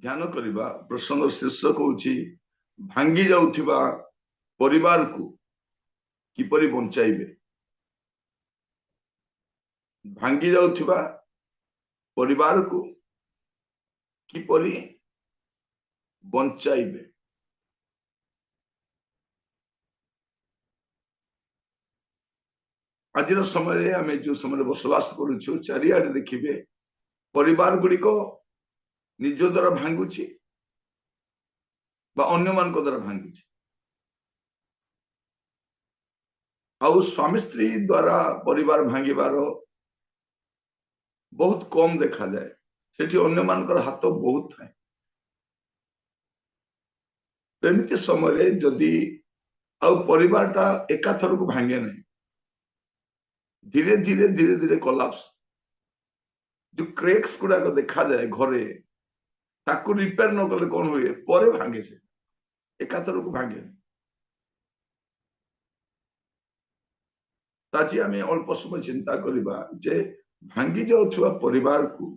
ध्यान करवा प्रसंग शीर्षक होची भांगी जाउथिबा परिवार को किपरि बंचाइबे। भांगी जाउथिबा परिवार को किपरि बंचाइबे। आज समय आम जो समय बसवास करुचु चारिआडे देखिए परिवार गुड़िक निज द्वारा भांगुची अन्य मान द्वारा भांगुची आउ स्वामी स्त्री द्वारा परिवार भांगिबार बहुत कम देखा जाए। सेठी अन्य मानकर हाथ बहुत थाए। एमती समय जदि आउ परिवारटा एकाथर को भांगे नहीं, धीरे धीरे धीरे धीरे कोलाप्स जो क्रेक्स गुड़ाक देखा जाए घरे ताकू रिपेयर न कले कौन हुए पर भांगे से एकाथर को भांगे। ताजी आम अल्प समय चिंता करवा जे भांगी जाउथुवा परिवार को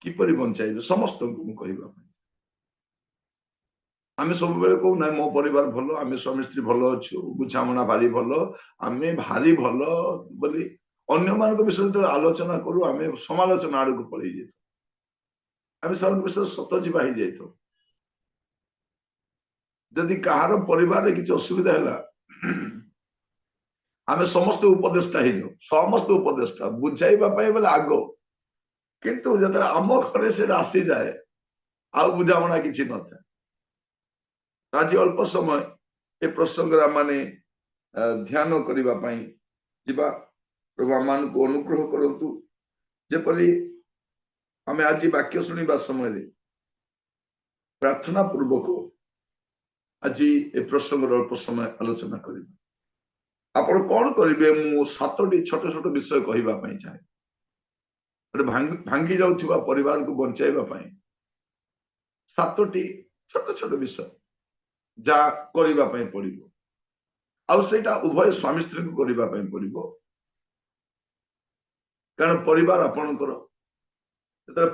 किपरि बंचाइबे। समस्त को कहवा आम सब बेले कहू ना मो परिवार भल, आम स्वामी स्त्री भल अच्छु, बुझामणा भारी भल, आम भारी भल बोली अन्य मान विषय जो आलोचना करू आम समालोचना आड़ को पलि जाए। आम सब विषय सत जीवा ही जाए। जदि कहार परिवार किसी असुविधा है आम समस्त उपदेष्टा ही समस्त उपदेष्टा बुझाइबा बोले आग किंतु जो आम घरे से आसी जाए आउ बुझामणा किसी न था। आज अल्प समय ए प्रसंग माने ध्यान करने जीवा प्रभु मान को अनुग्रह करंतु जेपरि आम आज वाक्य शुणा समय प्रार्थना पूर्वक आज ए प्रसंग अल्प समय आलोचना करिबा। आपण कौन करेंगे मु 7टी छोट छोट विषय कहवाई चाहे। भांगी जाउथिबा परिवार को बंचाइबा 7टी छोट छोट विषय जा करने पड़ो आउ सेटा उभय स्वामी स्त्री को करने पड़ो। कारण परिवार आपणकर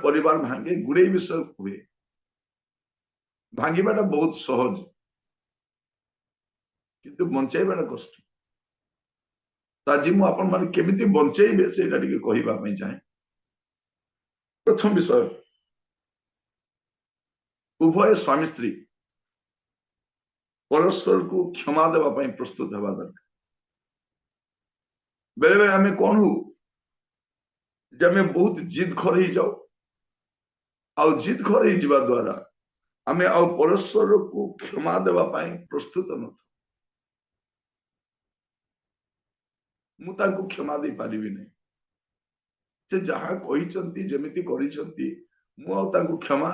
परिवार भांगे गुड़े विषय हुए भांगीबाटा बहुत सहज किंतु बंचाइबाटा कष्ट। आज मु आपण माने केमिति बंचाइबे सेटा टिके कहवाई चाहे। प्रथम विषय उभय स्वामी स्त्री परस्पर को क्षमा देवाई प्रस्तुत हवा दरकार। बेले बेले आम कौन हो आम बहुत जिद खर ही जाओ आउ जिद खर ही जावा द्वारा आम आउ परस्पर को क्षमा देवाई प्रस्तुत न मुझे क्षमा दे पारि नहीं। से जहा कही जमिति करिसंती मु आउ तांको क्षमा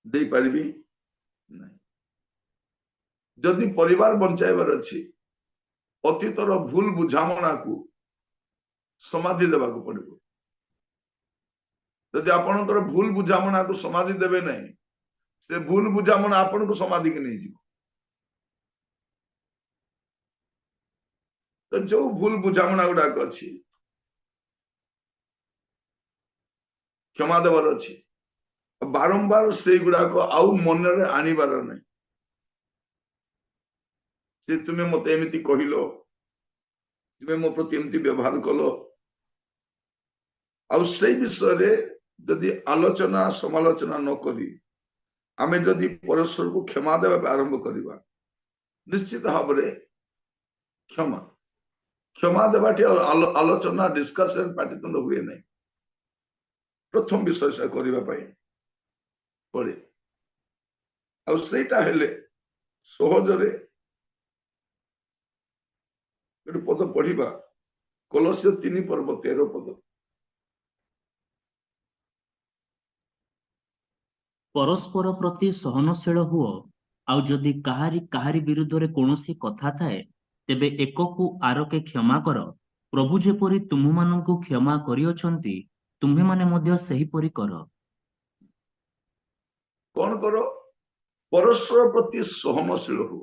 दे पारि नहीं। जदि परिवार बंचाइबार अच्छी अतीतर भूल बुझामणा को समाधि देवा पड़ो। जदि आपणकर भूल बुझामणा को समाधि देवे नहीं से भूल बुझामणा आपण को समाधि के नहीं जीव। तो जो भूल बुझामणा गुड़ाक अच्छी क्षमा देवार अच्छी बारंबार से गुड़ाक आउ मन रे आनिबार नहीं। से तुम्हें मत एमती कहलो तुम्हें मो प्रति एमती व्यवहार कल आ विषय जदि आलोचना समालोचना न करी आमे जदि परस्पर को क्षमा देवा आरंभ करवा निश्चित भाव में क्षमा क्षमा देवाटी आलोचना डिस्कशन पाटितुंड हुए नहीं। प्रथम विषय से करने पड़े आईटा हेले सहजरे पद पढ़ा कोलोस्य 3:13 पद। परस्पर प्रति सहनशील हुओ आउ जदि काहारी विरुद्ध रे कोनोसी कथा थाए तेबे एको को आरके क्षमा कर प्रभु जेपरि तुम माननकु क्षमा करियोछंती तुम्हे माने मध्य सही परि कर। कौन करो परस्पर प्रति सहनशील हो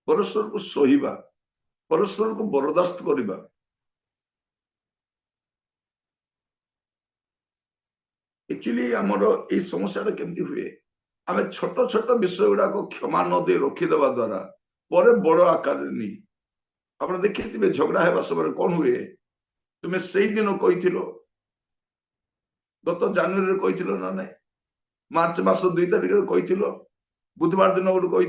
परस्पर को सहिबा परस्पर को बरदास्त करवा। एक्चुअली आमर ये समस्या केमती हुए आम छोट छोट विषय गुड़ाक क्षमा न दे रखीदे द्वारा पर बड़ आकार नहीं आप देखिए झगड़ा होगा समय कौन हुए तुम्हें से दिन कही गत जानुरी कही ना ना मार्च मास 2 तारिख कही बुधवार दिन गोटे कही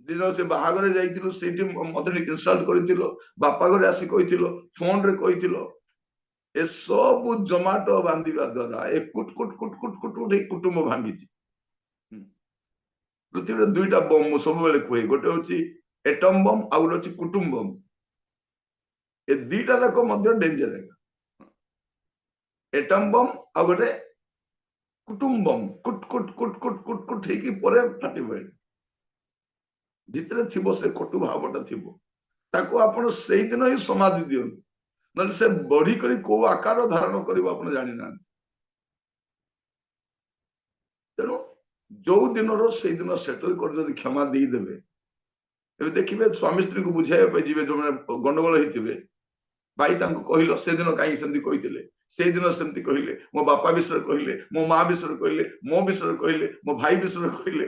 दिन से बाहागर जाइए मत इनसल्ट कर बापा घरे आसी कही फोन रे कही ए सब जमाटो बांधा द्वारा ए कुट कुट कुट कुट कुट कुट कुटुंब भांगी पृथ्वी दुईटा बम सब कहे गोटे हूँ एटम बम आउ गोटे हूँ कुटुंब बम ए दीटा जाक डेंजर एटम बम आ गोटे कुटुंब बम कुट कुट कुट कुट कुट कुट होकर फाटी पड़े भितर थी से कटु भावटा थी आपड़ से दिन ही समाधि दिंतु ना से बढ़ी करी को आकार धारण कर जानी ना तेणु जो दिन से दिन सेटल कर क्षमा देदेवे एवं देखिए स्वामी स्त्री को बुझाई जी जो मैंने गंडगोल होते भाई कहल से दिन कहीं कही से दिन सेमती कहले मो बापा विषय कहले मो माँ विषय कहले मो विषय कहले मो भाई विषय कहले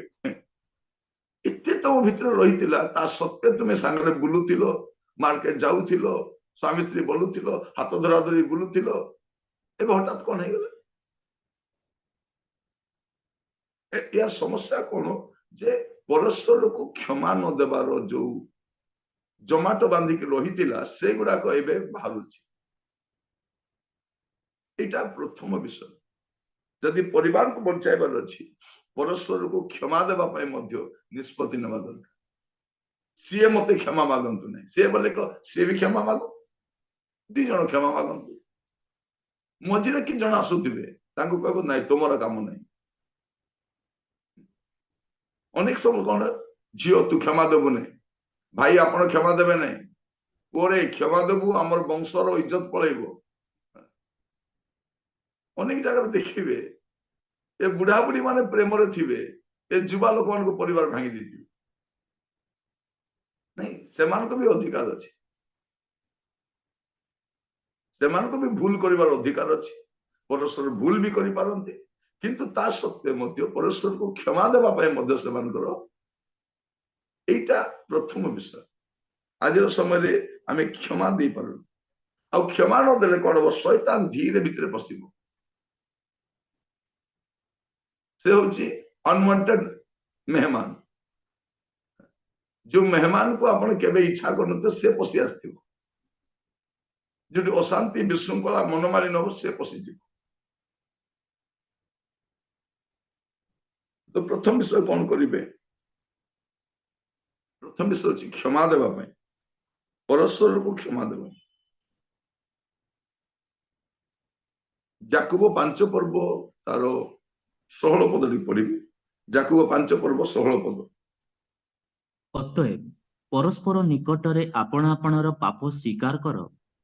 एते तुम भितर रही सत्वे तुम्हें सांगे बुलूल मार्केट जाऊल स्वामी स्त्री बोलूल हाथ धरा धरी बुलूल एवं हठात कौन हो यार समस्या कौन जे परस्पर को क्षमा न देवार जो जमाटो बांधिक रही से गुड़ाक बाहर यहाँ प्रथम विषय जदि परिवार को बचाइबार अच्छी परस्पर को क्षमा देवाई निष्पत्ति ना दरकार सी मत क्षमा मागंतु नहीं सी बोले सी भी क्षमा माग दी जन क्षमा मागंतु मझे कि जन आसुवे कह ना तुम काम नहीं अनेक समय कौन झील तू क्षमा देबु नहीं भाई आपण क्षमा देवे नहीं ओरे क्षमा देबु आमर वंशर इज्जत पलैब अनेक जगह देखिए ए बुढ़ा बुढ़ी माने प्रेम रे थिबे ए जुवा लोक मान को परिवार भांगी देती नहीं से मान को भी अधिकार अच्छी से मान को भी भूल करिवार अधिकार अच्छी परस्पर भूल भी करि पारंते किंतु ता सत्वे मध्य परस्पर को क्षमा देवा पाए मध्य से मानकर एटा प्रथम विषय आज समय आम क्षमा दे पार आ क्षमा न देले कौन हम शैतान धीरे भितर पशिब से हूँ अनवांटेड मेहमान जो मेहमान को आपण केबे इच्छा करते से पशि आसो जो अशांति विशृंखला मनमारी नब से पशिज तो प्रथम विषय कौन करेंगे प्रथम विषय हूँ क्षमा देवाई परस्पर को क्षमा देवा जाकुब 5 पर्व तार 16 पद पढ़ी जाकुब 5 पर्व 16 पद ଅତଏବ ପରସ୍ପର ନିକଟରେ ଆପଣ ଆପଣର ପାପ ସ୍ୱୀକାର କର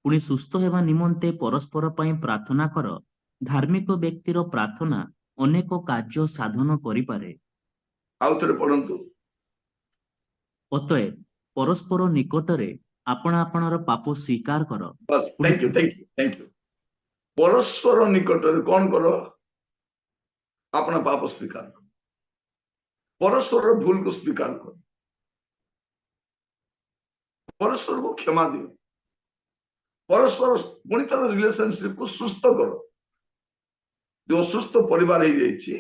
ପୁଣି ସୁସ୍ଥ ହେବା ନିମନ୍ତେ ପରସ୍ପର ପାଇଁ ପ୍ରାର୍ଥନା କର ଧାର୍ମିକ ବ୍ୟକ୍ତିର ପ୍ରାର୍ଥନା ଅନେକ କାର୍ଯ୍ୟ ସାଧନ କରିପାରେ आउ थे पढ़ंतु ଅତଏବ ପରସ୍ପର ନିକଟରେ ଆପଣ ଆପଣର ପାପ ସ୍ୱୀକାର କର बस थैंक यू परस्पर निकट कौन कर अपना पाप स्वीकार कर परस्पर भूल को स्वीकार कर परस्पर को क्षमा दियो परस्पर पुणी तर रिलेशनशिप को सुस्थ कर जो असुस्थ परिवार हो जाइए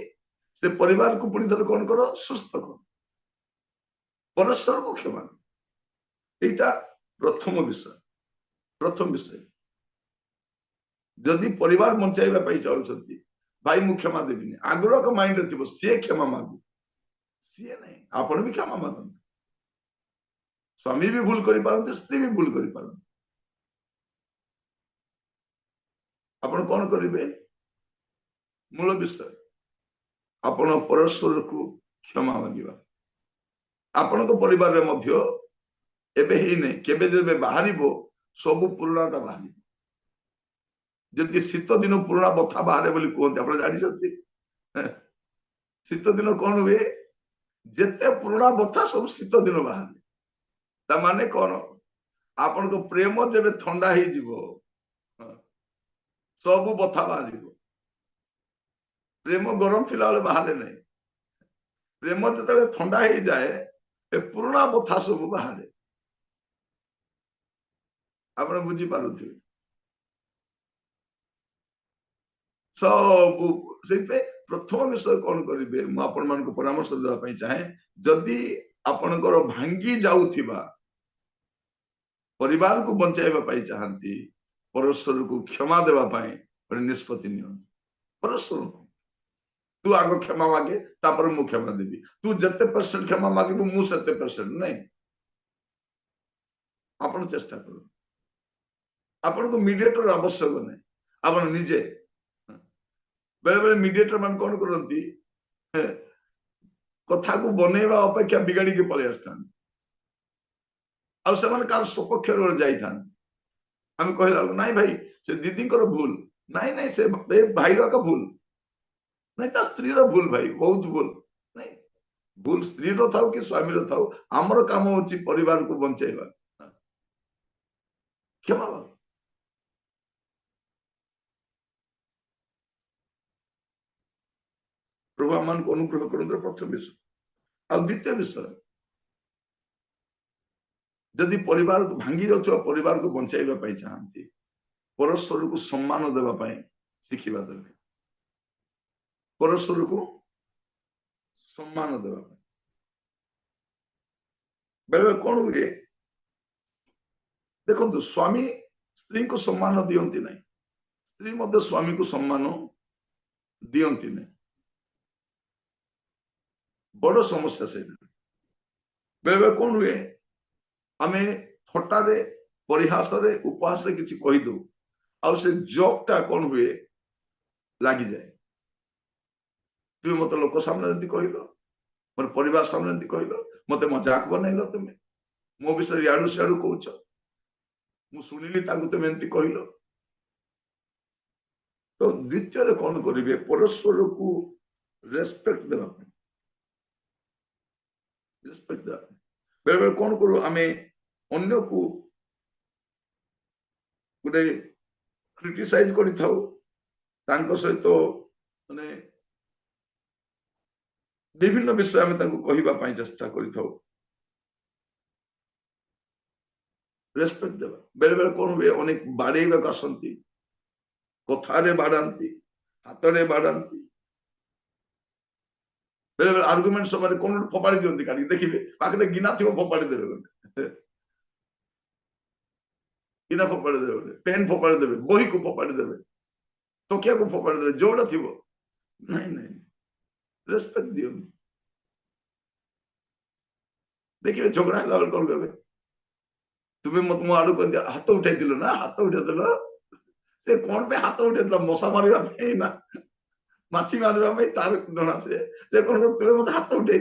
से परिवार को पुणी थर कौन कर सुस्थ कर परस्पर को क्षमा कर यहाँ प्रथम विषय जदि परिवार बचाइबा चाहते भाई मु क्षमा देवी आग्रह का माइंड थी सी क्षमा मागु सी नहीं आपण भी क्षमा मागते स्वामी भी भूल करि पारंते स्त्री भी भूल करि पारंते आपण कौन करेंगे मूल विषय आपण परस्पर को क्षमा मांगिबा आपण को परिवार रे मध्य एबे ही नहीं केबे जेबे बाहरिबो सब पुराणाटा बाहरिबो जदि शीत दिन पुराणा बथा बाहर बोली कहते आप जानते शीत दिन कौन हुए जिते पुराणा बथा सब शीत दिन बाहर माने कौन आपण को प्रेम जब ठंडा हो सब बथा बाहर प्रेम गरम थिला बेले बाहरे नहीं, प्रेम जो ठंडा हो जाए ए पुराना बथा सब बाहरे। आप बुझी पारुथिबे सब से प्रथम विषय कौन करेंगे मुझे आपण मान परामर्श देवाई चाहे जदि आपणकर भांगी जाऊथिबा परिवार को बचाइबा चाहती परस्पर को क्षमा देवाई गोटे निष्पत्ति नि परस्पर तू आग क्षमा मागे तापर मु क्षमा देवी तू जते परसेंट क्षमा मागे मु सेते परसेंट नहीं आपण चेष्टा कर आपण को मीडिएटर आवश्यक नहीं आपण निजे बेले बेले मीडिएटर मान कौन करती कथा को बनैबा अपेक्षा बिगाड़ी के पलि आसता सपक्ष आम कहला नाई भाई से दीदी भूल नाई नाई से भाई का भूल नहीं ता स्त्री भूल भाई बहुत भूल नहीं भूल स्त्री थाउ कि स्वामी थाउ आमर काम होची परिवार को बंचाइबा क्षमा भाव प्रभु आम को अनुग्रह कर प्रथम विषय आ द्वितीय विषय जदि परिवार को भांगी जाउथवा परिवार को बंचाइबा चाहती परस्पर को सम्मान देवाई शिखा दरकार परस्पर को सम्मान देवा बेले कौन हुए देखो स्वामी स्त्री को सम्मान दियंती नहीं स्त्री मध्य स्वामी को सम्मान दियंती नहीं बड़ समस्या से बेले कौन हुए आमे थटारे परिहास रे उपहास रे किछि कहि दो आ से जोकटा कौन हुए लागी जाए तुम मत लोक सामने एमती कहल मोर परिवार सामने एमती कहल मत मजाक बनैल तुम मो विषय याडू सियाडू कहूच मु सुनिली ताकू तुम एमती कहल तो द्वितीय कौन करेंगे परस्पर को रेस्पेक्ट देवा रेस्पेक्ट देवा बेले बेले कौन करू आमे अन्य को गोटे क्रिटिसाइज करि थाउ तांको सहित माने विभिन्न विषय आम कहवाई चेष्टा कर रेस्पेक्ट देवा बेले बेले कौन हुए अनेक बाड़ेगा आसती कथारे बाड़ाती हाथ बाड़ाती बेले बेले आर्गुमेंट समय कौन फोपाड़ी दिखती काटी देखिए पाखे गिना थी फोपाड़ी देवे गोटे गिना फोपाड़ी देवे पेन फोपाड़ी देवे बही को फोपाड़ी देवे तकिया को फोपाड़ी देवे जोड़ा थी नहीं नहीं रेस्पेक्ट दियो देखिए झगड़ा कौन कहे तुम्हें मत मो आड़ कह हाथ उठाई ना हाथ उठे से कौन पे हाथ उठे मशा मारे ना माछी मारे तार जना से कौन तुम्हें मत हाथ उठाई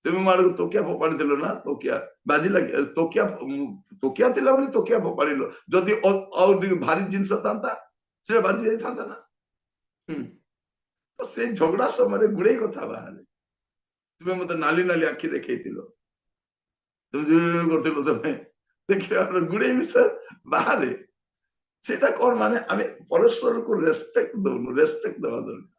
तुम्हें माड़ तोकिया फोपाड़ी ना तोकिया बाजी लगे तोकिया तोकिया तोकिया फोपाड़ जदि भारी जिनस था से बाजी जाता ना तो से झगड़ा समय गुड़े कथा बाहर तुम्हें मत नाली नाली आखि देखई तुम तुम्हें देखिए गुड़े विषय बाहर सेटा कौन माने आमे परस्पर को रेस्पेक्ट दौनु रेस्पेक्ट देवा दरकार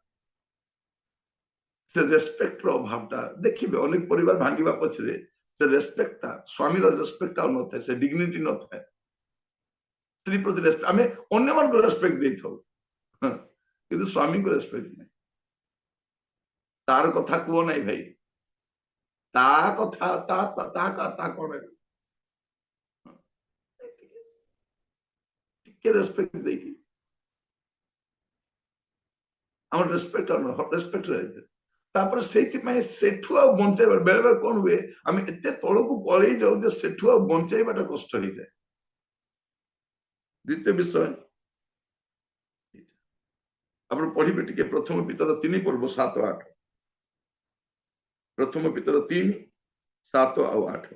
से रेस्पेक्ट रो अभावटा देखिबे अनेक परिवार भांगिबा पछरे से रेस्पेक्टटा स्वामी रो रेस्पेक्ट आ न थाए से डिग्निटी न थाए स्त्री प्रति रेस्पेक्ट आमे अन्य मान को रेस्पेक्ट देई थाउ किंतु स्वामी को रेस्पेक्ट नहीं तार कथा को नहीं भाई ता कथा ता कौन रेस्पेक्ट देकी हम रेस्पेक्ट रेस्पेक्ट रहते तापर सेठु बंचाइबा बेले बेले कौन हुए आम एत तल को पलि जाऊ सेठु बंचाइबाटा कष्ट हो जाए द्वितीय विषय आप पढ़े टे प्रथम पितर 3 पर्व 7 8 प्रथम पितर 3 7 और 8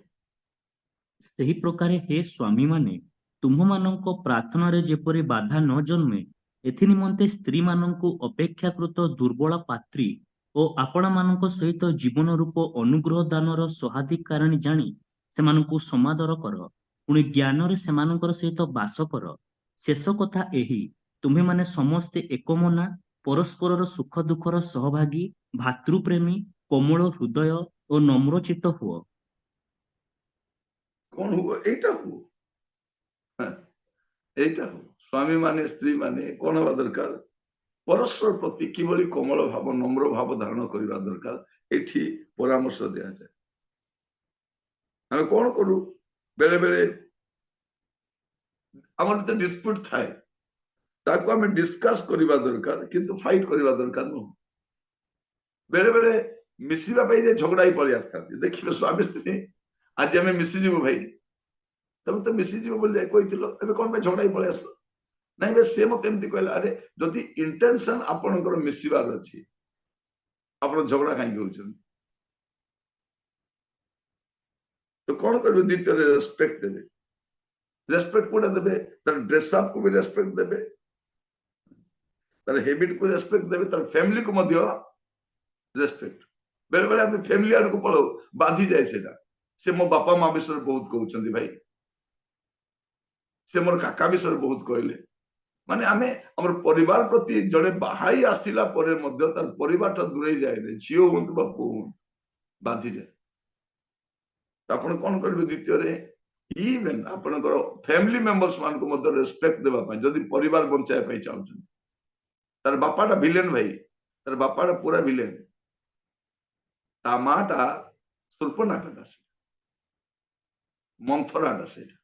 सही प्रकार हे स्वामी माने तुम मानक प्रार्थना रे जेपरि बाधा न जन्मे एथि निमंते स्त्री मानकु अपेक्षाकृत दुर्बल पात्री और आपण मानक सहित जीवन रूप अनुग्रह दानर स्वाधिकारिणी जानी सेमानकु समादर कर पुणी ज्ञान रे सेमानकर सहित बास कर शेष कथा एही तुम्हे माने समस्ते एकमना ପରସ୍ପରର ସୁଖ ଦୁଃଖର ସହଭାଗୀ, ଭାତୃପ୍ରେମୀ, କୋମଳ ହୃଦୟ ଓ ନମ୍ରଚିତ୍ତ ହୁଅ। କଣ ହୁଅ? ଏଇଟା ହୁଅ, এইটা স্বামী মানে স্ত্রী মানে কোন হওয়া দরকার? পরস্পর প্রতি কিভাবে কোমল ভাব নম্র ভাব ধারণ করা দরকার, এটি পরামর্শ দেয়া যায়। আমি কোন করু বেলে বেলে আমার তো ডিসপুট থাকে, তাকে আমি ডিসকাস করিবা দরকার, কিন্তু ফাইট করিবা দরকার নু। বেলে বেলে মিশিবা পাই যে ঝগড়াই পড়ি আসতে দেখিবে স্বামী স্ত্রী আজ আমি মিশিଯିବୁ ভাই, তবে তো মিশিଯିବ ବୋଲି কইছিল, ଏବେ কোন ପାଇଁ ঝগড়াই পড়ে আসলো? ନାଇଁ ବେ ସେ ମତେ ଏମିତି କହିଲା, ଆରେ ଯଦି ଇଣ୍ଟେନସନ ଆପଣଙ୍କର ମିଶିବାର ଅଛି, ଆପଣ ଝଗଡା କାହିଁକି ହଉଛନ୍ତି? ତ କଣ କରିବେ? ଦ୍ୱିତୀୟରେ ରେସପେକ୍ଟ ଦେବେ। ରେସପେକ୍ଟ କୋଉଟା ଦେବେ? ତାର ଡ୍ରେସ ଅପ୍ କୁ ବି ରେସପେକ୍ଟ ଦେବେ, ତାର ହେବିଟ କୁ ରେସପେକ୍ଟ ଦେବେ, ତାର ଫ୍ୟାମିଲି କୁ ମଧ୍ୟ ରେସପେକ୍ଟ। ବେଳେ ବେଳେ ଆମେ ଫ୍ୟାମିଲି ଆଡକୁ ପଳଉ, ବାଧି ଯାଏ ସେଟା। ସେ ମୋ ବାପା ମା ବିଷୟରେ ବହୁତ କହୁଛନ୍ତି ଭାଇ, ସେ ମୋର କାକା ବିଷୟରେ ବହୁତ କହିଲେ, ମାନେ ଆମେ ଆମର ପରିବାର ପ୍ରତି ଜଣେ ବାହାଇ ଆସିଲା ପରେ ମଧ୍ୟ ତାର ପରିବାରଟା ଦୂରେଇ ଯାଏନି, ଝିଅ ହୁଅନ୍ତୁ ବା ପୁଅ ହୁଅନ୍ତୁ, ବାଧିଯାଏ। ଆପଣ କଣ କରିବେ? ଦ୍ୱିତୀୟରେ ଇଭେନ ଆପଣଙ୍କର ଫ୍ୟାମିଲି ମେମ୍ବର୍ସ ମାନଙ୍କୁ ମଧ୍ୟ ରେସପେକ୍ଟ ଦେବା ପାଇଁ, ଯଦି ପରିବାର ବଞ୍ଚାଇବା ପାଇଁ ଚାହୁଁଛନ୍ତି। ତାର ବାପାଟା ଭିଲେନ ଭାଇ, ତାର ବାପାଟା ପୁରା ଭିଲେନ, ତା ମାଟା ସୂର୍ପନାଖାଟା, ମନ୍ଥରାଟା ସେଇଟା।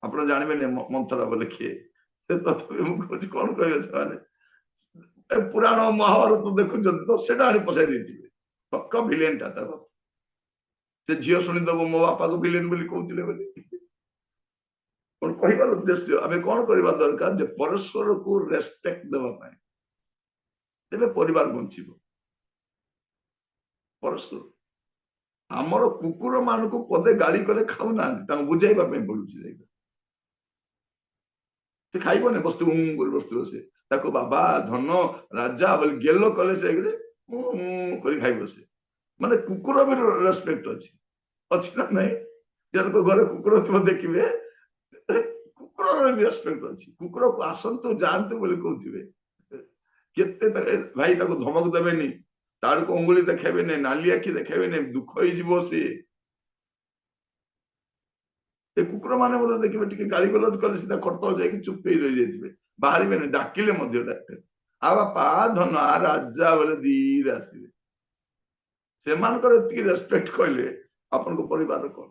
ଆପଣ ଜାଣିବେନି ମନ୍ଥରା ବୋଲେ କିଏ। ତଥାପି ମୁଁ କହୁଛି କଣ କହିବେ ସେମାନେ, ପୁରାଣ ମହାଭାରତ ଦେଖୁଛନ୍ତି ତ, ସେଟା ଆଣି ପଚାଇ ଦେଇଥିବେ, ପକ୍କ ଭିଲେନଟା ତାର ବାପା। ସେ ଝିଅ ଶୁଣିଦବ ମୋ ବାପାକୁ ଭିଲେନ ବୋଲି କହୁଥିଲେ ବୋଲି। କଣ କହିବାର ଉଦ୍ଦେଶ୍ୟ, ଆମେ କଣ କରିବା ଦରକାର? ଯେ ପରସ୍ପରକୁ ରେସପେକ୍ଟ ଦେବା ପାଇଁ, ତେବେ ପରିବାର ବଞ୍ଚିବ। ପରସ୍ପର ଆମର କୁକୁର ମାନଙ୍କୁ ପଦେ ଗାଳି କଲେ ଖାଉନାହାନ୍ତି, ତାଙ୍କୁ ବୁଝାଇବା ପାଇଁ ପଡୁଛି। ଯାଇକି ସେ ଖାଇବନି, ବସ୍ତୁ କରି ବସ୍ତୁ, ସେ ତାକୁ ବାବା ଧନ ରାଜା ବୋଲି ଗେଲ କଲେ ସେ କରି ଖାଇବ। ସେ ମାନେ କୁକୁର ବି ରେସପେକ୍ଟ ଅଛି, ଅଛି ନା ନାଇଁ? ଜଣଙ୍କ ଘରେ କୁକୁର ଥିବ ଦେଖିବେ, କୁକୁରର ରେସପେକ୍ଟ ଅଛି। କୁକୁରକୁ ଆସନ୍ତୁ ଯାଆନ୍ତୁ ବୋଲି କହୁଥିବେ, କେତେ ଭାଇ ତାକୁ ଧମକ ଦେବେନି, ତାଡକୁ ଅଙ୍ଗୁଳି ଦେଖେଇବେନି, ନାଲି ଆଖି ଦେଖେଇବେନି, ଦୁଃଖ ହେଇଯିବ ସିଏ। ଏ କୁକୁର ମାନେ ମଧ୍ୟ ଦେଖିବେ ଟିକେ ଗାଳି ଗଲଜ କଲେ ସିଧା ଖଟ ଯାଇକି ଚୁପ ହେଇ ରହିଯାଇଥିବେ, ବାହାରିବେନି, ଡାକିଲେ ମଧ୍ୟ ଡାକିବେ ଆ ବାପା ଧନ ଆ ରାଜା ବୋଲେ ଧୀରେ ଆସିବେ। ସେମାନଙ୍କର ଏତିକି ରେସପେକ୍ଟ କହିଲେ ଆପଣଙ୍କ ପରିବାର କଣ?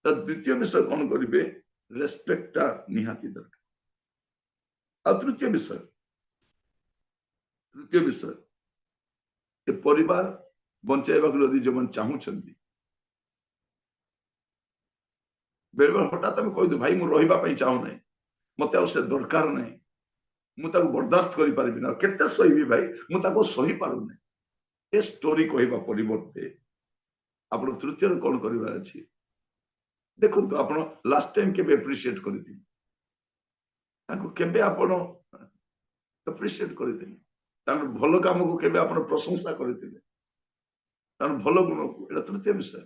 ତ ଦ୍ୱିତୀୟ ବିଷୟ କଣ କରିବେ? ରେସପେକ୍ଟଟା ନିହାତି ଦରକାର। ଆଉ ତୃତୀୟ ବିଷୟ ଏ ପରିବାର ବଞ୍ଚାଇବାକୁ ଯଦି ଯୋଉମାନେ ଚାହୁଁଛନ୍ତି, ବେଳେବେଳେ ହଠାତ୍ ଆମେ କହିଦଉ ଭାଇ ମୁଁ ରହିବା ପାଇଁ ଚାହୁଁନାହିଁ, ମତେ ଆଉ ସେ ଦରକାର ନାହିଁ, ମୁଁ ତାକୁ ବରଦାସ୍ତ କରିପାରିବି ନା, କେତେ ସହିବି ଭାଇ, ମୁଁ ତାକୁ ସହିପାରୁନାହିଁ। ଏ ଷ୍ଟୋରି କହିବା ପରିବର୍ତ୍ତେ ଆପଣ ତୃତୀୟରେ କଣ କରିବାର ଅଛି? ଦେଖନ୍ତୁ ଆପଣ ଲାଷ୍ଟ ଟାଇମ କେବେ ଆପ୍ରିସିଏଟ କରିଥିଲେ, ତାଙ୍କୁ କେବେ ଆପଣ ଆପ୍ରିସିଏଟ କରିଥିଲେ, ତାଙ୍କର ଭଲ କାମକୁ କେବେ ଆପଣ ପ୍ରଶଂସା କରିଥିଲେ, ତାଙ୍କର ଭଲ ଗୁଣକୁ? ଏଇଟା ତୃତୀୟ ବିଷୟ।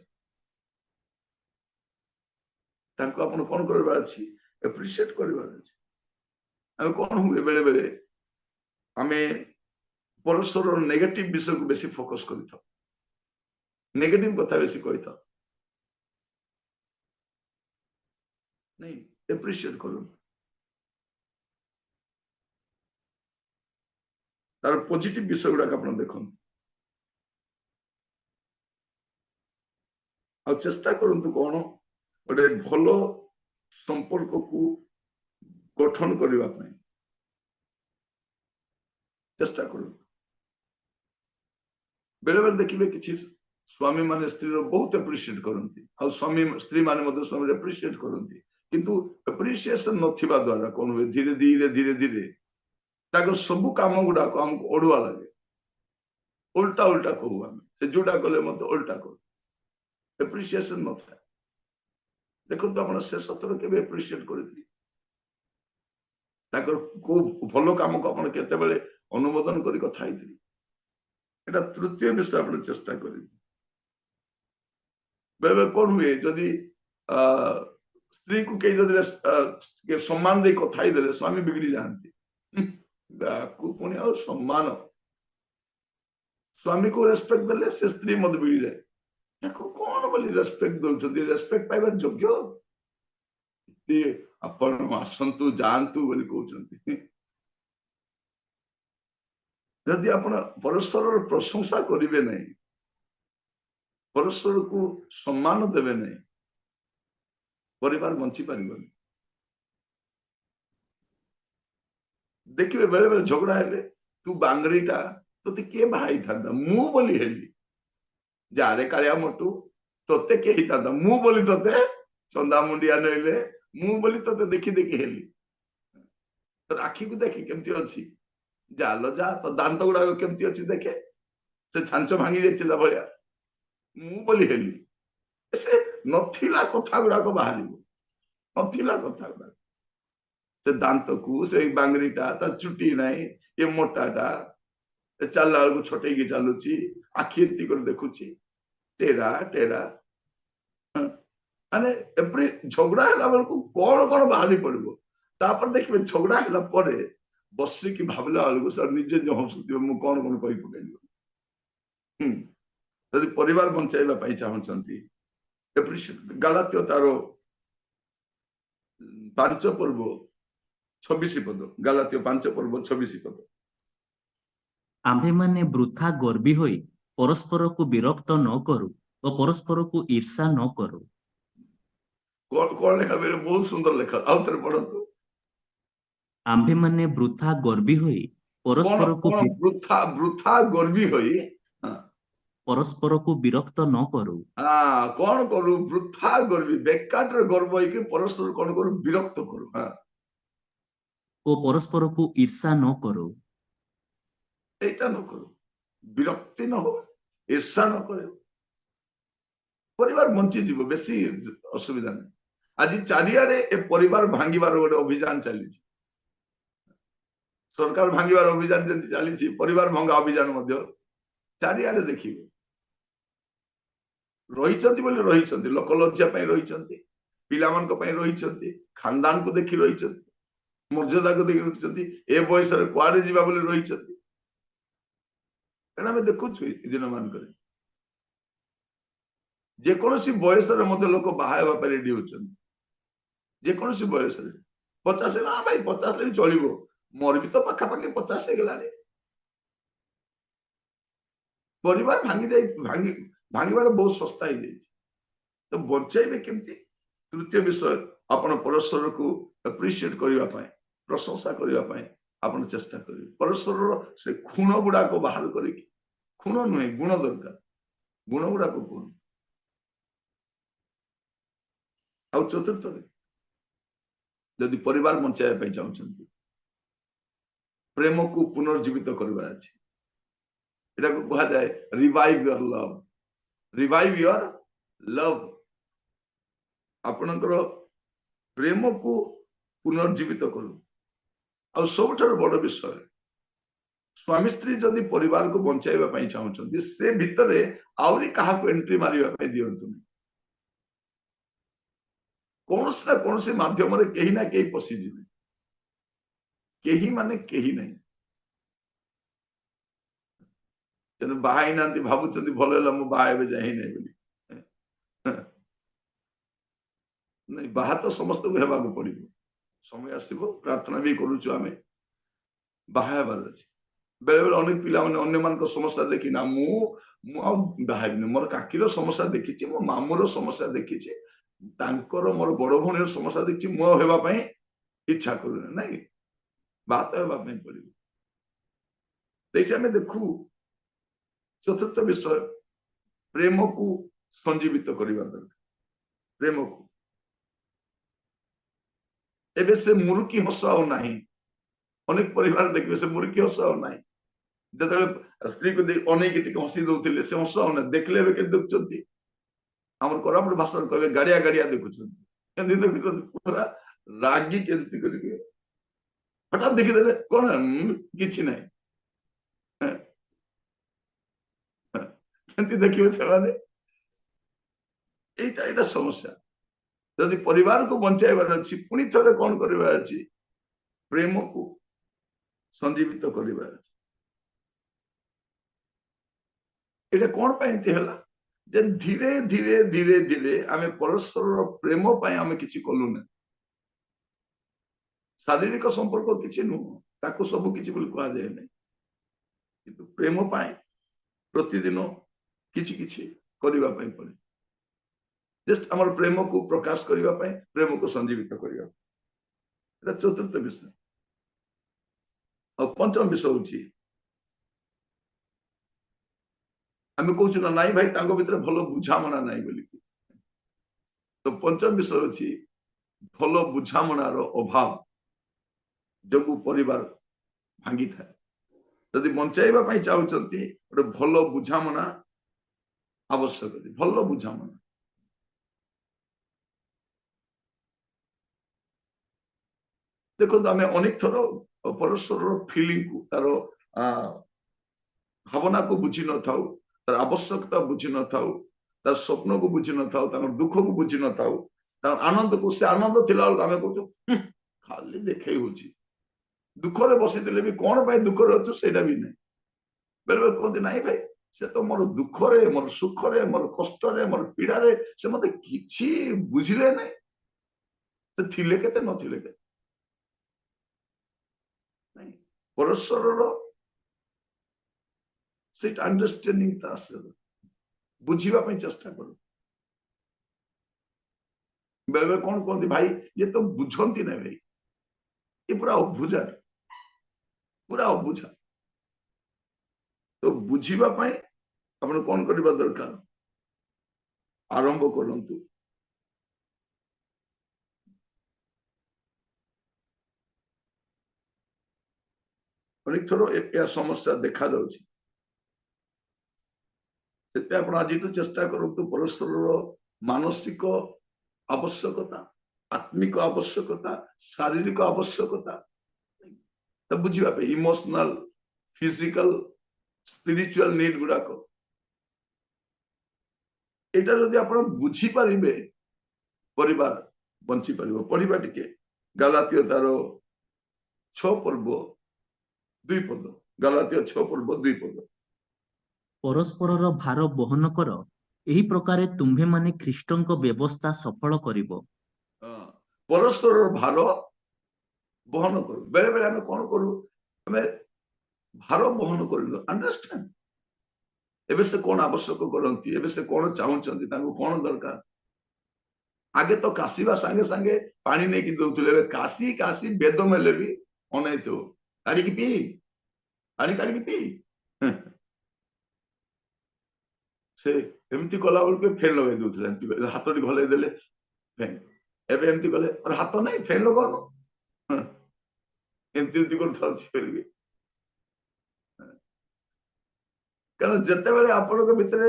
ତାଙ୍କୁ ଆପଣ କଣ କରିବାର ଅଛି? ଆପ୍ରିସିଏଟ କରିବାର ଅଛି। ଆମେ କଣ ହୁଏ ବେଳେ ବେଳେ ଆମେ ପରସ୍ପରର ନେଗେଟିଭ ବିଷୟକୁ ବେଶୀ ଫୋକସ କରିଥାଉ, ନେଗେଟିଭ କଥା ବେଶୀ କହିଥାଉ। ନାଇଁ, ଆପ୍ରିସିଏଟ କରନ୍ତୁ, ତାର ପଜିଟିଭ ବିଷୟ ଗୁଡାକ ଆପଣ ଦେଖନ୍ତୁ, ଆଉ ଚେଷ୍ଟା କରନ୍ତୁ କଣ ଗୋଟେ ଭଲ ସମ୍ପର୍କକୁ ଗଠନ କରିବା ପାଇଁ ଚେଷ୍ଟା କରନ୍ତୁ। ବେଳେ ବେଳେ ଦେଖିବେ କିଛି ସ୍ୱାମୀ ମାନେ ସ୍ତ୍ରୀର ବହୁତ ଆପ୍ରିସିଏଟ କରନ୍ତି, ଆଉ ସ୍ତ୍ରୀ ମାନେ ମଧ୍ୟ ସ୍ୱାମୀର ଆପ୍ରିସିଏଟ କରନ୍ତି, କିନ୍ତୁ ଆପ୍ରିସିଏସନ ନଥିବା ଦ୍ୱାରା କଣ ହୁଏ? ଧୀରେ ଧୀରେ ତାଙ୍କର ସବୁ କାମ ଗୁଡାକ ଆମକୁ ଅଡୁଆ ଲାଗେ, ଓଲଟା କହୁ ଆମେ, ସେ ଯୋଉଟା କଲେ ମଧ୍ୟ ଓଲଟା କରୁ, ଆପ୍ରିସିଏସନ ନଥାଏ। ଦେଖନ୍ତୁ ଆପଣ ଶେଷ ଥର କେବେ ଆପ୍ରିସିଏଟ କରିଥିଲେ? ତାଙ୍କର କୋଉ ଭଲ କାମକୁ ଆପଣ କେତେବେଳେ ଅନୁମୋଦନ କରି କଥା ହେଇଥିଲେ? এটা ତୃତୀୟ ବିଷୟ ଆପଣ ଚେଷ୍ଟା କରିବେ। ବେଳେବେଳେ କଣ ହୁଏ, ଯଦି ସ୍ତ୍ରୀକୁ କେହି ଯଦି ସମ୍ମାନ ଦେଇ କଥା ହେଇଦେଲେ ସ୍ୱାମୀ ବିଗିଡି ଯାଆନ୍ତି। पुणी आ सम्मान स्वामी को रेस्पेक्ट देले से स्त्री मत मिल जाए कौन बोली रेस्पेक्ट दौरान रेस्पेक्ट पाइबार योग्य आपण आसतु जातु बोली कहते जदि आपण परस्पर प्रशंसा करेंगे नहीं परस्पर को सम्मान देवे नहीं परिवार बंची पार देखिए बेले बेले झगड़ा है तू बांगरीटा तो किए बाई था मु बोली हेली जारे कालिया मोटू तोते के ही था मु बोली तोते चंदा मुंडिया नइले मु बोली तोते देखी देखी हेली तो आखी को देखी केमती अच्छी जालो जा तो दांत गुड़ा केमती अच्छी देखे से छांच भांगी जाइला भलिया मु बोली हेली से नथिला कथा गुड़ा को बाहर नथिला कथा गुड़ा से दांत को से बांगरीटा ता चुटी नहीं ये मोटाटा चलला को छोटे की चलुची आखि एंती कर देखुची टेरा टेरा माने एप्री झगड़ा हला बेलको कोन कोन बाहरी पड़बो तापर देखबे झगड़ा हला परे बसी की भाबला बेलको सर निजे जो हंसुती मु कोन कोन कहि पकेलियो यदि परिवार बंचाइबा पई चाहछंती एप्रिशिएट गलात्य तारो 5 पर्व 26 पद गलात्य 5 पर्व 26 पद आम्भे माने वृथा गर्वी होई परस्पर को विरक्त न करू और परस्पर को ईर्षा न करू कौन लेखा मेरे बहुत सुंदर लेखा आउ थे पढ़ंतु आम्भे माने वृथा गर्वी होई परस्पर को वृथा वृथा गर्वी होई परस्पर को विरक्त न करू कौन करू वृथा गर्वी बेकार गर्व होई कि परस्पर कौन करू विरक्त करू ओ परस्पर को ईर्षा न करू एटा न करू विरक्ति न हो ईर्षा न करे परिवार बंची जीव बेसी असुविधा नहीं आज चारिआडे ए परिवार भांगिबार गोटे अभियान चली सरकार भांगिबार अभियान जंती चली परिवार भंगा अभियान मध्य चारिआडे देखिबे रहिचंती बोले रहिचंती लोक लज्जा पई रहिचंती पिलामान को पई रहिचंती खानदान को देखि रहिचंती मर्यादा को देखि रहिचंती ए बयस रे कुआडे जीवा बोले रहिचंती एना में देखु छु दिन मान करे जे कोनोसी बयस रे मध्य लोक बाहायबा पर रेडी होचंती जे कोनोसी बयस रे 50 ना भाई 50 ले चलिबो मोर भी तो पाखा पाखी 50 हे गेलानी परिवार भांगी जाई भांगी भांगीबार बहुत सस्ता ही जाई तो बचाइबे केमती तृतीय विषय आपण परस्पर को एप्रिशिएट करबा पय प्रशंसा करबा पय आपण चेष्टा करिवे परस्पर से खुण गुडा को बाहर करिकी खुण नुहे गुण दरकार गुण गुडा को कोन आ चतुर्थ यदि परिवार बंचाइबा पय चाहछंती प्रेम को पुनर्जीवित करबा अछि एटा को कहा जाए रिवाइव योर लव आपणकर प्रेम को पुनर्जीवित करू आ सब बड़ विषय स्वामी स्त्री जदि परिवार को बंचाइबा पई चाहछंती से भितरे आउरी काहा को एंट्री मारिबा पई दियंतुनी कौनसी ना कौनसी माध्यम रे केही ना केही पसी जिवे केही माने केही नहीं तेणु बाहाई नांती भावुचंती भल हैला मु बाहाइबे जाहि नै बोली नहीं बाहा तो समस्त को हेबा को पड़िबो समय आसीबो प्रार्थना भी करूछु आमे बाहाइबार अछि बेले बेले अनेक पिला माने अन्य मान को समस्या देखि ना मु मु बाहाइबे मोर काकीर समस्या देखिछि मो मामुर समस्या देखिछि तांकर मोर बड़ भणीर समस्या देखिछि मो हेबा पई इच्छा करू नहीं बात हेबा पई पड़िबो देखि आमे देखू चतुर्थ विषय प्रेम को संजीवित करबा दरकार प्रेम को एबे से मुरुकी हसाओ नहीं अनेक परिवार देखबे से मुरुकी हसाओ नहीं जतले स्त्री को देख अनेक टिक हसी दउतिले से हसाओ ना देखले बे के देखचंती हमर कोरापुर भाषा कहबे गाड़िया गाड़िया देखुचंती केंदी देखुचंती पूरा रागी केंती करके हठात देखि देले कोन किछि नहीं केंती देखिबे से माने एटा समस्या यदि परिवार को बंचाइबार अच्छी पुणी थे कौन करवा प्रेम को संजीवित करिबार अछि एटा कोन ପାଇଁ एति हला जे धीरे धीरे धीरे धीरे आमे परस्पर प्रेम ପାଇଁ आमे किछि कलु नै शारीरिक संपर्क किछि नु ताको सब किछि बोल कहा जाय नै किंतु प्रेम ପାଇଁ प्रतिदिन किछि किछि करिबा ପାଇଁ पड़े जस्ट हमर प्रेम को प्रकाश करिबा ପାଇଁ प्रेम को संजीवित करिबा एटा चतुर्थ विषय और पंचम विषय होछि आमे कहू ना नाई भाई तांको भितर भलो बुझामणा नाई बोली तो पंचम विषय होछि भलो बुझामणार अभाव जगु परिवार भांगी थाए यदि बंचाइबा ପାଇଁ चाहुचंती ଗୋଟେ ଭଲ ବୁଝାମଣା आवश्यक ଅଛି ଭଲ ବୁଝାମଣା देखो आमे अनेक थर परस्पर फीलिंग को तार भावना को बुझी न थाउ तार आवश्यकता बुझी न थाउ तार स्वप्न को बुझी न थाउ तार दुख को बुझी न थाउ तार आनंद को से आनंद थिला आमे कहू खाली देखै होची दुख रे बसी दिले भी कोन भाई दुख रे अछु सेटा भी नै बेले बेले कहते नहीं भाई से तो मोर दुख रे मोर सुख रे मोर कष्ट रे मोर पीड़ा रे से मते किछि बुझिले नै से थिले केते न थिले केते नहीं परस्पर से अंडरस्टैंडिंग ता से बुझिबा ପାଇଁ चेष्टा करो बेले बेले कोन कहते भाई ये तो बुझंती नै भाई ये पूरा अबुझा तो बुझिबा ପାଇଁ आपण कोन करबा दरकार आरंभ करंतु अनेक थरो या समस्या देखा जाउछि सेते आपण आज चेष्टा करंतु परस्पर मानसिक आवश्यकता आत्मिक आवश्यकता शारीरिक आवश्यकता तो बुझिबा पे इमोशनल फिजिकल स्पिरिचुअल नीड गुडा को एटा जदि आपण बुझी परिबे परिवार बंची परिबो पढिबा टिके गलातिय तार 6 पर्व 2 पद गलातिय 6 पर्व 2 पद परस्परर भार बहन कर एही प्रकारे तुम्भे माने ख्रीष्टଙ୍କ व्यवस्था सफल करिवो परस्पर भार बहन करू बेले बेले हमें कोन करू हमें भार बहन करू अंडरस्टैंड एबे से कोन आवश्यक करंती एबे से कोन चाहुचंती तांको कोन दरकार आगे तो काशीबा संगे संगे पानी नै कि दउतले एबे काशी काशी बेद मेले भी ओनै तो काडी की पी पानी काडी की पी से एमती कला बोल के फेन लगे दउतले एमती हाथटी घले देले फेन एबे एमती कले और हाथ नै फेन लगानो एमती एमती कर थाउछि फेलबी कारण जते बेले आपण के भितरे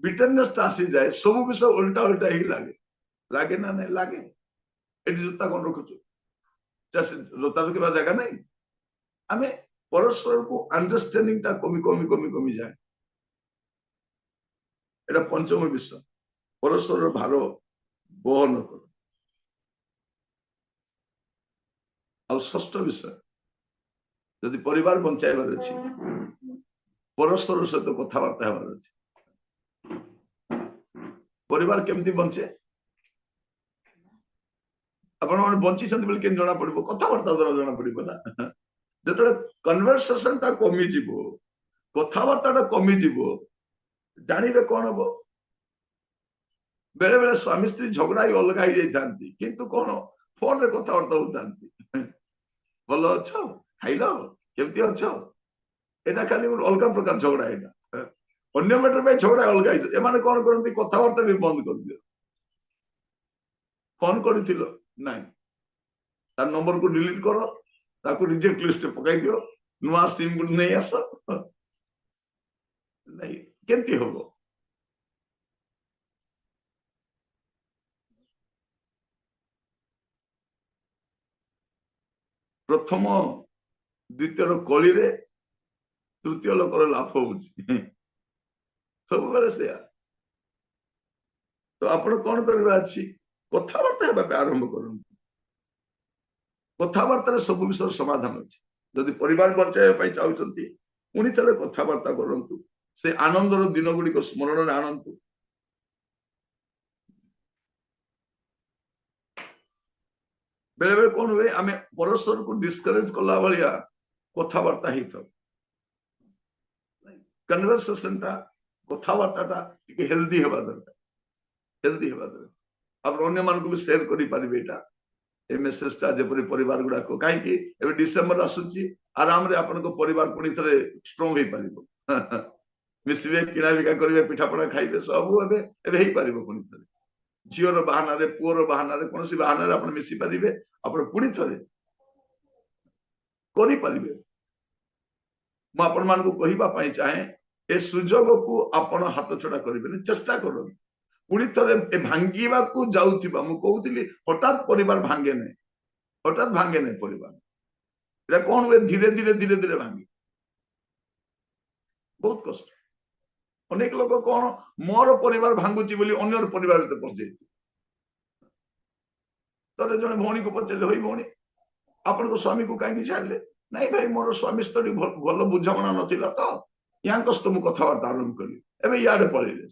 बिटरनेस आसी जाए सब विषय उल्टा उल्टा ही लागे लागे ना नहीं लागे एटी जोता कोन रखुछु जोता रखिबा जगह नहीं हमें परस्पर को अंडरस्टैंडिंग ता कमी कमी कमी कमी जाए एटा पंचम विषय परस्पर भार बहन कर आ षष्ठ विषय यदि परिवार बंचाइबार अछि परस्पर सहित कथबार्ता हेबार अछि परिवार केमती बंचे आपण माने बंची छथि बोल के जणा पड़िबो कथबार्ता द्वारा जणा पड़िबो ना जेतले कन्वर्सेशन ता कमी जिवो कथबार्ता ता कमी जिवो जानिबे कोन हबो बेले बेले स्वामी स्त्री झगड़ा ही अलग ही जाई किंतु कोन फोन रे कथबार्ता होतांती भलो अच्छो खाइलो केमती अच्छो एटा खाली अलग प्रकार झगड़ा एटा अन्य मैटर पे झगड़ा अलग ही एमाने कोन करंती कथबार्ता भी बंद कर दियो फोन करिथिलो नहीं तार नंबर को डिलीट करो ताको रिजेक्ट लिस्ट पकाई दियो नुआ सिम को नहीं आस नहीं केमती होबो प्रथम द्वितीय कली रे तृतीय लोकर लाभ होउछि सब बेले से तो आपण कोन करबा अछि कथबार्ता हेबा आरंभ करन कथबार्ता रे सब विषय समाधान अछि जदि परिवार बचाई चाहते पुणी थे कथबार्ता करूँ से आनंदर दिन गुड़िक स्मरण में आणतु बेले बेले कौन हुए आम परस्पर को डिस्करेज कला भाया कथबार्ता ही था कन्वर्सेशन टा कथबार्ता हेल्दी हवा दरकार हेल्दी हवा दरकार आप अन्य मान को भी शेयर करि परिबे एटा ए मेसेज टा जेपरि परिवार गुडा को काहे कि एबे डिसेंबर आसुची आराम रे आपन को परिवार पुनी थरे स्ट्रांग होई परिबो मिसिबे किना बिका करिवे पिठा पड़ा खाइबे सब एबे एबे हेई परिबो पुनी थरे झियोर बहाना रे पुओर बहाना रे कोनसी बहाना रे आपन मिसि परिबे आपन पुनी थरे करि परिबे म आपन मान को कहिबा पई चाहे ए सुजोग को आपन हाथ छडा करिबे चेष्टा करो पुणी थे भांगा जाऊा मुझे कहती हठात परिवार भांगे नहीं हठात भांगे नहीं परिवार कौन हुए धीरे धीरे धीरे धीरे भांगे बहुत कष्ट अनेक लोग कौन मोर परिवार भांगुची बोली अन्यर परिवार पशि तर जड़े भौणी को पचारे हई भौणी आपण स्वामी को कहीं छाड़े नहीं भाई मोर स्वामी स्त्री भल बुझाणा नाला तो या मुझे कथबार्ता आरंभ कली एवं इे पलैले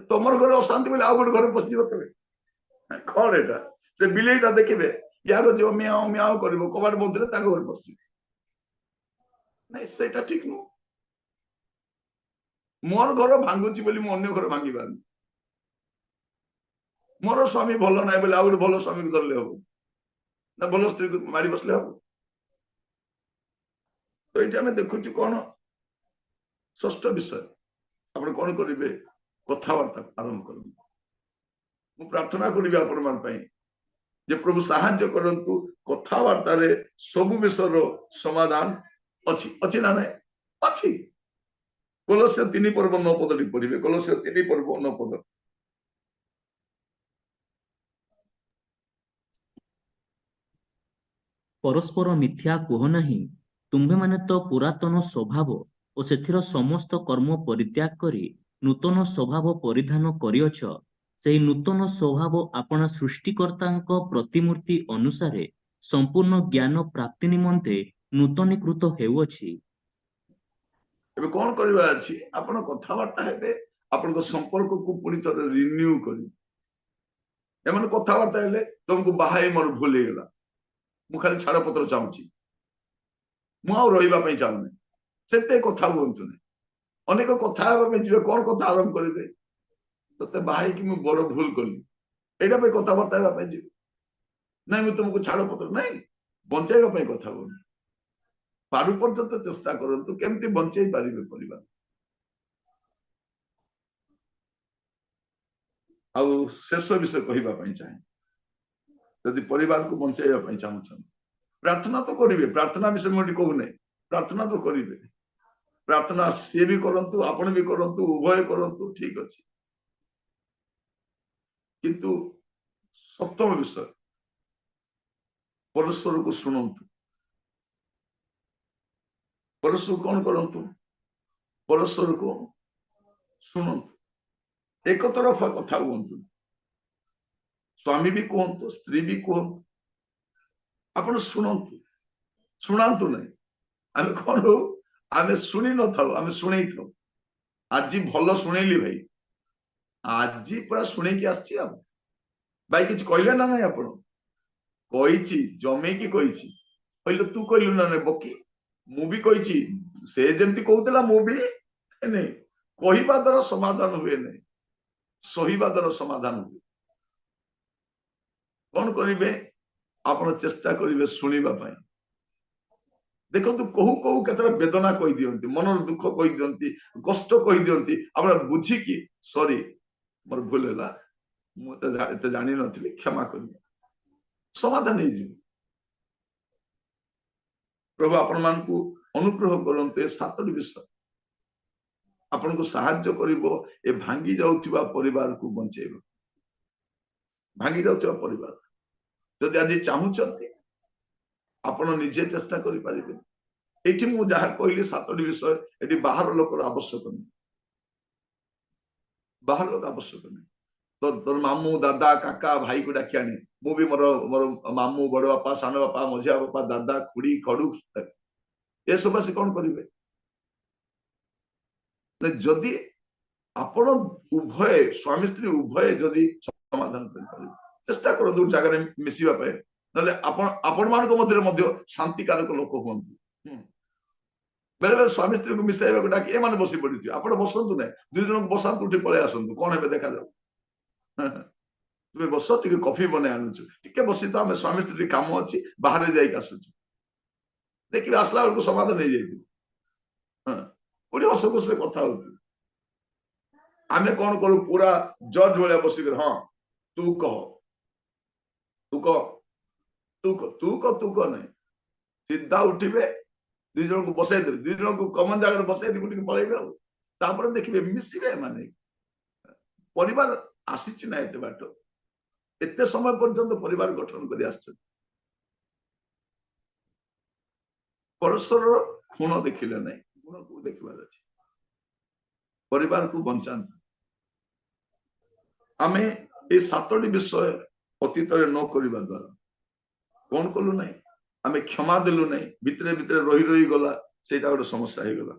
तुम घर अशांति बोले आउ गोटे घर पशिज तेरे कौन एटा से बिलेईटा देखिए यार जो म्याओ म्याओ कर कबाट बंद घर पशि नहीं से ठीक नुह मोर घर भांगुची बोली मु अन्य घर भांगी पार मोर स्वामी भल ना बोले आउ गोटे भल स्वामी को धरले हम ना भल स्त्री को मारी बसले हम तो ये आम देखु कौन षष्ठ विषय आप कौन करेंगे कथबार्ता आरंभ कर प्रार्थना करी आपण जे प्रभु साहाय्य करंतु कथबार्ता रे सब विषय समाधान अच्छी अच्छी ना नहीं अच्छी कोलोसे 3 पर्व 9 पद पढ़े कोलोसे 3 पर्व 9 पद परस्पर मिथ्या कह नहीं तुम्भे माने तो पुरातन स्वभाव और सेथिर समस्त कर्म परित्याग करी नूतन स्वभाव परिधान करियछ सेही नूतन स्वभाव आपना सृष्टिकर्तांक प्रतिमूर्ति अनुसारे संपूर्ण ज्ञान प्राप्ति निमंते नूतनीकृत हेउअछि एबे कौन करबा अछि आपण कथबार्ता हेबे आपण संपर्क को पुनी थरे रिन्यू करी एमन कथबार्ता हेले तुमको बाहाई मोर भूल गला मु खाली छाड़ पत्र चाहूची मु आ रहिबा पई चाहूने सेते कथा हुंतु ने अनेक कथा हेबा में जीवे कौन कथा आरंभ करिवे तते बाहाई कि मु बड़ भूल कली एटा पे कथबार्ता हेबा पई जीवे नहीं मु तुमको छाड़ पत्र नहीं बंचाइबा पई कथा हुन पारु पर्यंत चेष्टा करंतु केमती बंचाई पारिबे परिवार आउ शेष विषय कहबा पई चाहे यदि परिवार को बंचाइबा पई चाहछन प्रार्थना तो करिवे प्रार्थना विषय मोटी कहू नहीं प्रार्थना तो करिवे प्रार्थना सी भी करंतु आपण भी करंतु उभय करंतु ठीक अछि किंतु सप्तम विषय परस्पर को सुनंतु परस्पर कौन करंतु परस्पर को सुनंतु एक तरफा कथा हुंतु स्वामी भी कहतु स्त्री भी कहतु आपण शुणु शुणातु नहीं आम कौन हो आम शुणी न था आम शुणे था आज भल शुणेली भाई आज पूरा शुणे की आसी भाई किसी कहले ना नहीं आप जमे की कहले तू कहलु ना नहीं बकी मु भी कही से जमती कहला मु भी नहीं कहवा द्वारा समाधान हुए नहीं सहिबा द्वारा समाधान हुए कौन करेंगे आप चेष्टा करेंगे शुणा देखो कहू कहू केतरा वेदना कही दियंती मनर दुख कही दियंती कष्ट कही दियंती आप बुझिकी सॉरी मोर भूल है मुझे जानी नी क्षमा कर समाधान हो प्रभु आपण मान को अनुग्रह करते 7 विषय आपण को साहाय्य करिवो ए भांगी जाउथिबा परिवार को बंचेबो भांगी जाउथिबा परिवार जदि आज चाहूचंती आपण निजे चेष्टा करि परिबे एठी मु जहा कहली 7 विषय एठी बाहर लोकर आवश्यक नहीं बाहर लोक आवश्यक नहीं ତୋର ମାମୁଁ ଦାଦା କାକା ଭାଇ କୁ ଡାକି ଆଣି ମୁଁ ବି ମୋର ମୋର ମାମୁଁ ବଡ ବାପା ସାନ ବାପା ମଝିଆ ବାପା ଦାଦା ଖୁଡି ଖଡୁ ଏସବୁ ଆସି କଣ କରିବେ? ଯଦି ଆପଣ ଉଭୟ ସ୍ୱାମୀ ସ୍ତ୍ରୀ ଉଭୟ ଯଦି ସମାଧାନ କରିପାରିବେ, ଚେଷ୍ଟା କରନ୍ତୁ ଜାଗାରେ ମିଶିବା ପାଇଁ, ନହେଲେ ଆପଣ ମାନଙ୍କ ମଧ୍ୟରେ ମଧ୍ୟ ଶାନ୍ତିକାରକ ଲୋକ ହୁଅନ୍ତୁ। ବେଳେ ବେଳେ ସ୍ୱାମୀ ସ୍ତ୍ରୀକୁ ମିଶାଇବାକୁ ଡାକି ଏମାନେ ବସି ପଡିଥିବେ, ଆପଣ ବସନ୍ତୁ ନାହିଁ, ଦୁଇ ଜଣଙ୍କୁ ବସାନ୍ତୁ, ଉଠି ପଳେଇ ଆସନ୍ତୁ, କଣ ଏବେ ଦେଖାଯାଉ। ତୁମେ ବସ, ଟିକେ କଫି ବନେଇ ଆଣୁଛୁ, ଟିକେ ବସି ତ, ଆମେ ସ୍ୱାମୀ ସ୍ତ୍ରୀ କାମ ଅଛି, ବାହାରେ ଯାଇକି ଆସୁଛୁ, ଦେଖିବେ ଆସିଲା ବେଳକୁ ସମାଧାନ ହେଇଯାଇଥିବ। ପୁଣି ହସ ଖୁସିରେ କଥା ହଉଥିବେ। ଆମେ କଣ କରୁ, ପୁରା ଜଜ୍ ଭଳିଆ ବସିକରି ହଁ ତୁ କହ ତୁ କହ ତୁ କହ ତୁ କହ ତୁ କହ ନାହିଁ, ସିଧା ଉଠିବେ, ଦୁଇ ଜଣଙ୍କୁ ବସେଇଦେବେ, ଦୁଇ ଜଣଙ୍କୁ କମନ ଜାଗାରେ ବସେଇ ଟିକେ ପଳେଇବେ, ଆଉ ତାପରେ ଦେଖିବେ ମିଶିବେ ଏମାନେ। ପରିବାର ଆସିଛି ନା ଏତେ ବାଟ, ଏତେ ସମୟ ପର୍ଯ୍ୟନ୍ତ ପରିବାର ଗଠନ କରି ଆସିଛନ୍ତି। ପରସ୍ପରର ଗୁଣ ଦେଖିଲେ ନାହିଁ, ଗୁଣକୁ ଦେଖିବାର ଅଛି। ପରିବାରକୁ ବଞ୍ଚାନ୍ତୁ। ଆମେ এই 7ଟି ବିଷୟ ଅତୀତରେ ନ କରିବା ଦ୍ୱାରା କଣ କଲୁ ନାହିଁ, ଆମେ କ୍ଷମା ଦେଲୁ ନାହିଁ, ଭିତରେ ଭିତରେ ରହି ରହି ଗଲା, ସେଇଟା ଗୋଟେ ସମସ୍ୟା ହେଇଗଲା।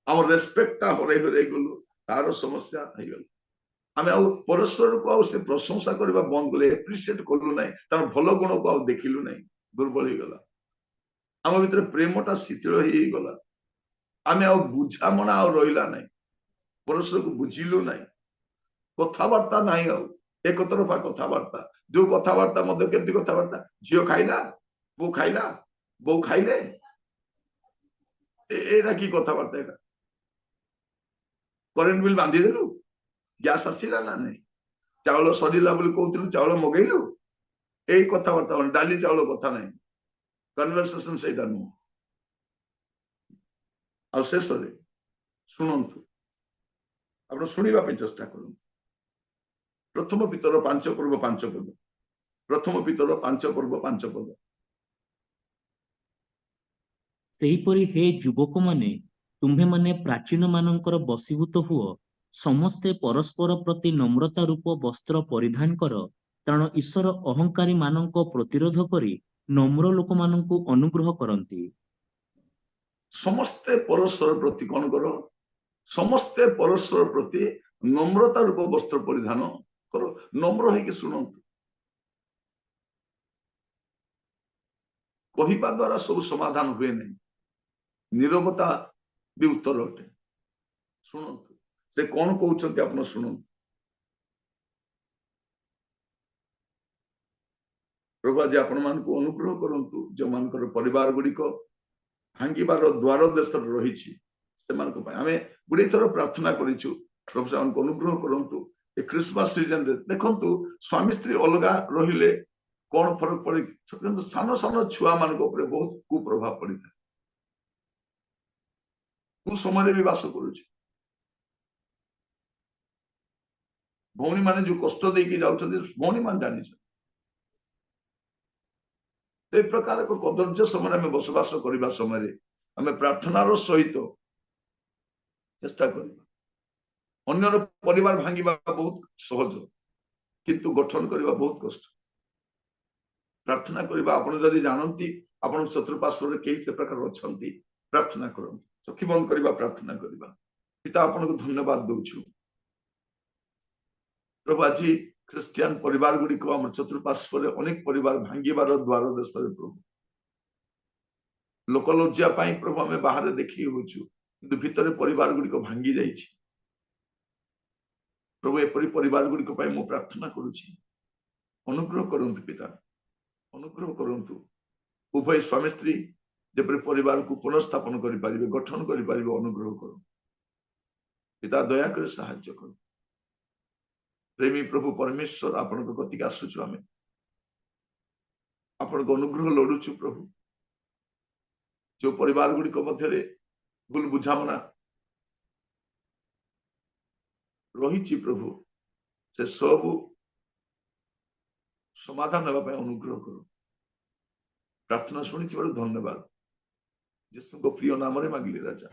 ଆମର ରେସ୍ପେକ୍ଟଟା ହରେଇ ଗଲୁ, ତାର ସମସ୍ୟା ହେଇଗଲା। ଆମେ ଆଉ ପରସ୍ପରକୁ ଆଉ ସେ ପ୍ରଶଂସା କରିବା ବନ୍ଦ କଲେ, ଏପ୍ରିସିଏଟ କଲୁ ନାହିଁ, ତାର ଭଲ ଗୁଣକୁ ଆଉ ଦେଖିଲୁ ନାହିଁ, ଦୁର୍ବଳ ହେଇଗଲା। ଆମ ଭିତରେ ପ୍ରେମଟା ଶିଥିଳ ହେଇଗଲା, ଆମେ ଆଉ ବୁଝାମଣା ଆଉ ରହିଲା ନାହିଁ, ପରସ୍ପରକୁ ବୁଝିଲୁ ନାହିଁ, କଥାବାର୍ତ୍ତା ନାହିଁ, ଆଉ ଏକତରଫା କଥାବାର୍ତ୍ତା। ଯୋଉ କଥାବାର୍ତ୍ତା ମଧ୍ୟ କେମିତି କଥାବାର୍ତ୍ତା, ଝିଅ ଖାଇଲା, ପୁଅ ଖାଇଲା, ବୋଉ ଖାଇଲେ, ଏଇଟା କି କଥାବାର୍ତ୍ତା? ଏଇଟା କରେଣ୍ଟ ବିଲ୍ ବାନ୍ଧିଦେଲୁ, ଗ୍ୟାସ ଆସିଲା ନା ନାହିଁ, ଚାଉଳ ସରିଲା ବୋଲି କହୁଥିଲୁ, ଚାଉଳ ମଗେଇଲୁ, ଏଇ କଥାବାର୍ତ୍ତା। ଡାଲି ଚାଉଳ କଥା ନାହିଁ, କନଭରସେସନ ସେଇଟା ନୁହଁ। ଆଉ ଶେଷରେ ଶୁଣନ୍ତୁ, ଆପଣ ଶୁଣିବା ପାଇଁ ଚେଷ୍ଟା କରନ୍ତୁ। ପ୍ରଥମ ପିତର 5 ପର୍ବ 5 ପଦ, ପ୍ରଥମ ପିତର 5 ପର୍ବ 5 ପଦ। ସେହିପରି ହେ ଯୁବକମାନେ, ତୁମ୍ଭେମାନେ ପ୍ରାଚୀନ ମାନଙ୍କର ବଶୀଭୂତ ହୁଅ, ସମସ୍ତେ ପରସ୍ପର ପ୍ରତି ନମ୍ରତା ରୂପ ବସ୍ତ୍ର ପରିଧାନ କର, କାରଣ ଈଶ୍ୱର ଅହଙ୍କାରୀ ମାନଙ୍କ ପ୍ରତିରୋଧ କରି ନମ୍ର ଲୋକମାନଙ୍କୁ ଅନୁଗ୍ରହ କରନ୍ତି। ସମସ୍ତେ ପରସ୍ପର ପ୍ରତି କଣ କର, ସମସ୍ତେ ପରସ୍ପର ପ୍ରତି ନମ୍ରତା ରୂପ ବସ୍ତ୍ର ପରିଧାନ କର। ନମ୍ର ହେଇକି ଶୁଣନ୍ତୁ। କହିବା ଦ୍ୱାରା ସବୁ ସମାଧାନ ହୁଏ ନାହିଁ, ନିରବତା ବି ଉତ୍ତର ଅଟେ। ଶୁଣନ୍ତୁ ସେ କଣ କହୁଛନ୍ତି, ଆପଣ ଶୁଣନ୍ତୁ। ପ୍ରଭୁ ଆଜି ଆପଣମାନଙ୍କୁ ଅନୁଗ୍ରହ କରନ୍ତୁ, ଯେଉଁମାନଙ୍କର ପରିବାର ଗୁଡିକ ଭାଙ୍ଗିବାର ଦ୍ୱାର ଦେଶରେ ରହିଛି, ସେମାନଙ୍କ ପାଇଁ ଆମେ ଗୁଡିଏ ଥର ପ୍ରାର୍ଥନା କରିଛୁ। ପ୍ରଭୁ ସେମାନଙ୍କୁ ଅନୁଗ୍ରହ କରନ୍ତୁ। ଏ ଖ୍ରୀଷ୍ଟମାସ ସିଜନରେ ଦେଖନ୍ତୁ, ସ୍ୱାମୀ ସ୍ତ୍ରୀ ଅଲଗା ରହିଲେ କଣ ଫରକ ପଡେ, କିନ୍ତୁ ସାନ ସାନ ଛୁଆ ମାନଙ୍କ ଉପରେ ବହୁତ କୁପ୍ରଭାବ ପଡିଥାଏ। ସମୟରେ ବି ବାସ କରୁଛି, ଭଉଣୀ ମାନେ ଯୋଉ କଷ୍ଟ ଦେଇକି ଯାଉଛନ୍ତି, ଭଉଣୀ ମାନେ ଜାଣିଛନ୍ତି। ଏ ପ୍ରକାର ଏକ କଦର୍ଯ୍ୟ ସମୟରେ ଆମେ ବସବାସ କରିବା ସମୟରେ ଆମେ ପ୍ରାର୍ଥନାର ସହିତ ଚେଷ୍ଟା କରିବା। ଅନ୍ୟର ପରିବାର ଭାଙ୍ଗିବା ବହୁତ ସହଜ, କିନ୍ତୁ ଗଠନ କରିବା ବହୁତ କଷ୍ଟ। ପ୍ରାର୍ଥନା କରିବା, ଆପଣ ଯଦି ଜାଣନ୍ତି ଆପଣଙ୍କ ଚତୁଃପାର୍ଶ୍ୱରେ କେହି ସେ ପ୍ରକାର ଅଛନ୍ତି, ପ୍ରାର୍ଥନା କରନ୍ତୁ। ଚକ୍ଷୁ ବନ୍ଦ କରିବା, ପ୍ରାର୍ଥନା କରିବା। ପିତା, ଆପଣଙ୍କୁ ଧନ୍ୟବାଦ ଦଉଛୁ ପ୍ରଭୁ। ଆଜି ଖ୍ରୀଷ୍ଟିଆନ ପରିବାର ଗୁଡିକ ଆମ ଚତୁଃପାର୍ଶ୍ୱରେ ଅନେକ ପରିବାର ଭାଙ୍ଗିବାର ଦ୍ୱାର ଦେଶରେ ପ୍ରଭୁ, ଲୋକ ଲଜ୍ଜା ପାଇଁ ପ୍ରଭୁ ଆମେ ବାହାରେ ଦେଖି ହଉଛୁ, କିନ୍ତୁ ଭିତରେ ପରିବାର ଗୁଡିକ ଭାଙ୍ଗି ଯାଇଛି। ପ୍ରଭୁ ଏପରି ପରିବାର ଗୁଡିକ ପାଇଁ ମୁଁ ପ୍ରାର୍ଥନା କରୁଛି, ଅନୁଗ୍ରହ କରନ୍ତୁ ପିତା, ଅନୁଗ୍ରହ କରନ୍ତୁ। ଉଭୟ ସ୍ୱାମୀ ସ୍ତ୍ରୀ ଯେପରି ପରିବାରକୁ ପୁନଃସ୍ଥାପନ କରିପାରିବେ, ଗଠନ କରିପାରିବେ, ଅନୁଗ୍ରହ କରୁ ପିତା, ଦୟାକରି ସାହାଯ୍ୟ କରୁ। ପ୍ରେମୀ ପ୍ରଭୁ ପରମେଶ୍ୱର, ଆପଣଙ୍କ କତିକି ଆସୁଛୁ, ଆମେ ଆପଣଙ୍କ ଅନୁଗ୍ରହ ଲୋଡୁଛୁ ପ୍ରଭୁ। ଯୋଉ ପରିବାର ଗୁଡିକ ମଧ୍ୟରେ ଭୁଲ ବୁଝାମଣା ରହିଛି ପ୍ରଭୁ, ସେ ସବୁ ସମାଧାନ ହେବା ପାଇଁ ଅନୁଗ୍ରହ କରୁ। ପ୍ରାର୍ଥନା ଶୁଣିଥିବାରୁ ଧନ୍ୟବାଦ, ଯୀଶୁଙ୍କ ପ୍ରିୟ ନାମରେ ମାଗିଲି ରାଜା।